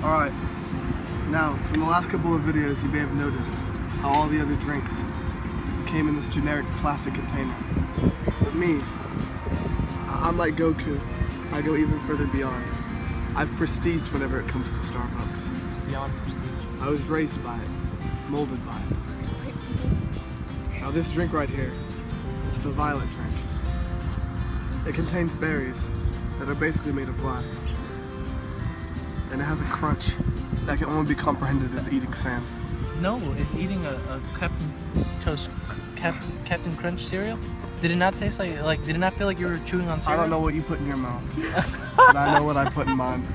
Alright, now from the last couple of videos you may have noticed how all the other drinks came in this generic plastic container. But me, I'm like Goku. I go even further beyond. I've prestige whenever it comes to Starbucks. Beyond prestige. I was raised by it, molded by it. Now this drink right here is the violet drink. It contains berries that are basically made of glass. And it has a crunch that can only be comprehended as eating sand. No, it's eating a Captain Crunch cereal. Did it not taste like? Did it not feel like you were chewing on cereal? I don't know what you put in your mouth, but I know what I put in mine.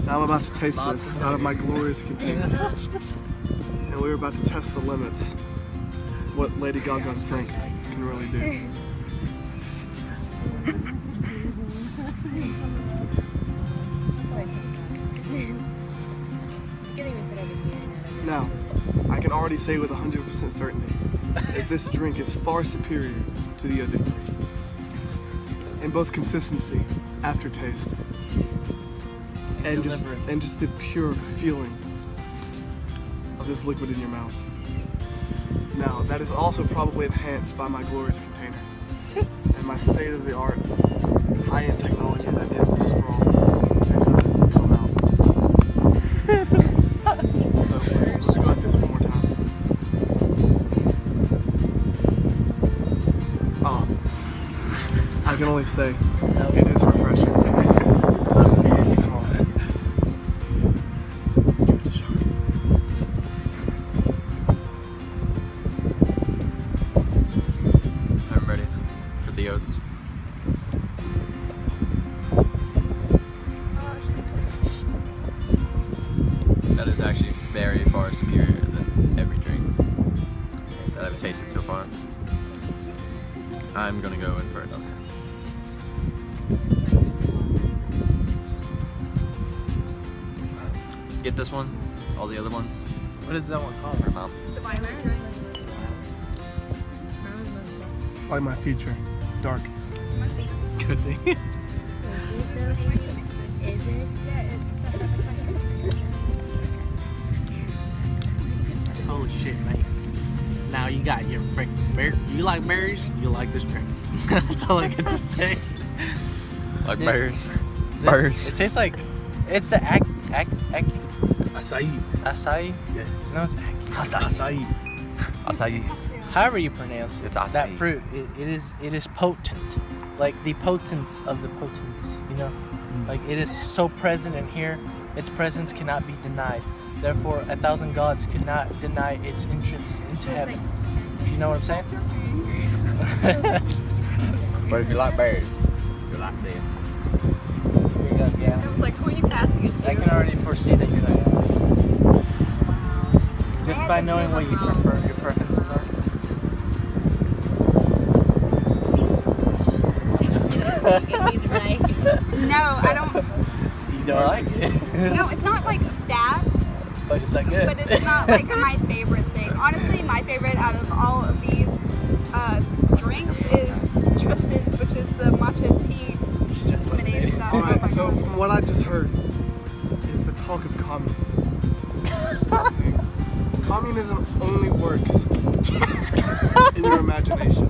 Now I'm about to taste this out of my glorious container. And we're about to test the limits of what Lady Gaga's drinks can really do. Now, I can already say with 100% certainty that this drink is far superior to the other three. In both consistency, aftertaste, and just the pure feeling of this liquid in your mouth. Now, that is also probably enhanced by my glorious container and my state-of-the-art high-end technology that is the straw that doesn't come out. So let's go at this one more time. Oh, I can only say it is refreshing. Come on. Give it a shot. I'm ready for the oats. That is actually very far superior than every drink that I've tasted so far. I'm gonna go in for another. Get this one, all the other ones. What is that one called? Her mouth. Like my future, dark. Good thing. Holy shit, mate. Now you got your freaking bear. You like berries? You like this drink. That's all I get to say. Like This- bears. This- Bears. It tastes like it's the Acai. acai. Yes. No, it's acai. Acai. However you pronounce it. It's acai. That fruit. It is potent. Like the potence of the potents. You know, like it is so present in here. Its presence cannot be denied. Therefore, 1,000 gods could not deny its entrance into heaven. You know what I'm saying? But if you like bears, you like them. Here you go, yeah. I was like, who are you passing it to? I can already foresee that you're like just by knowing what you prefer, your preferences are. He's right. No, I don't. You don't like it. No, it's not like bad, But it's like good. but it's not like my favorite thing. Honestly, my favorite out of all of these drinks is Tristan's, which is the matcha tea Just like lemonade stuff. Oh my Alright, so God. from what I just heard is the talk of communism. Communism only works in your imagination.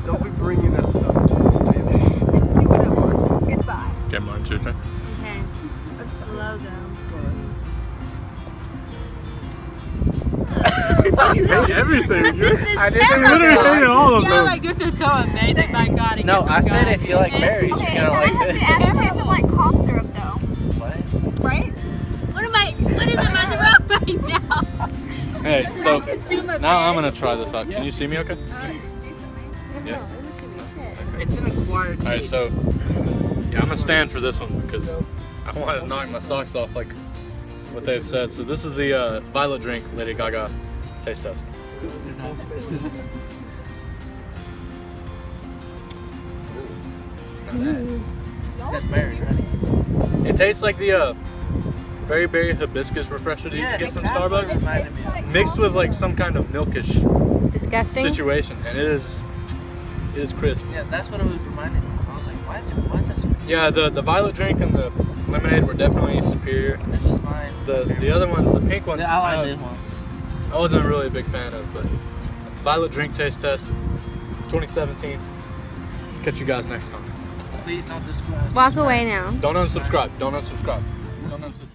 Don't be bringing that stuff to this table. Do what I want. Goodbye. Okay, mine too. Okay. What's the logo? You hate everything. This is I literally hated all of them. this is so amazing. My God. No, I said if you like berries, Okay, you're it gonna like has this. the aftertaste of like cough syrup though, What? right? What is the matter wrong right now? Hey, so Consume a now I'm bag. gonna try this out. Can you see me okay? Yeah. It's an acquired taste. Alright, so yeah, I'm gonna stand for this one because I want to knock my socks off like what they've said. So this is the violet drink Lady Gaga taste test. That's berry, right? It tastes like the very berry hibiscus refresher that you can get from Starbucks, Reminded me of. mixed with like some kind of milkish Disgusting. situation, and it is crisp. Yeah, that's what it was reminding me of. I was like, why is that so? Yeah, the violet drink and the lemonade were definitely superior. This was mine. The other ones, the pink ones, Yeah, I like this one. I wasn't really a big fan of, but violet drink taste test 2017. Catch you guys next time. Please don't subscribe. Walk away now. Don't unsubscribe. Don't unsubscribe. Don't unsubscribe.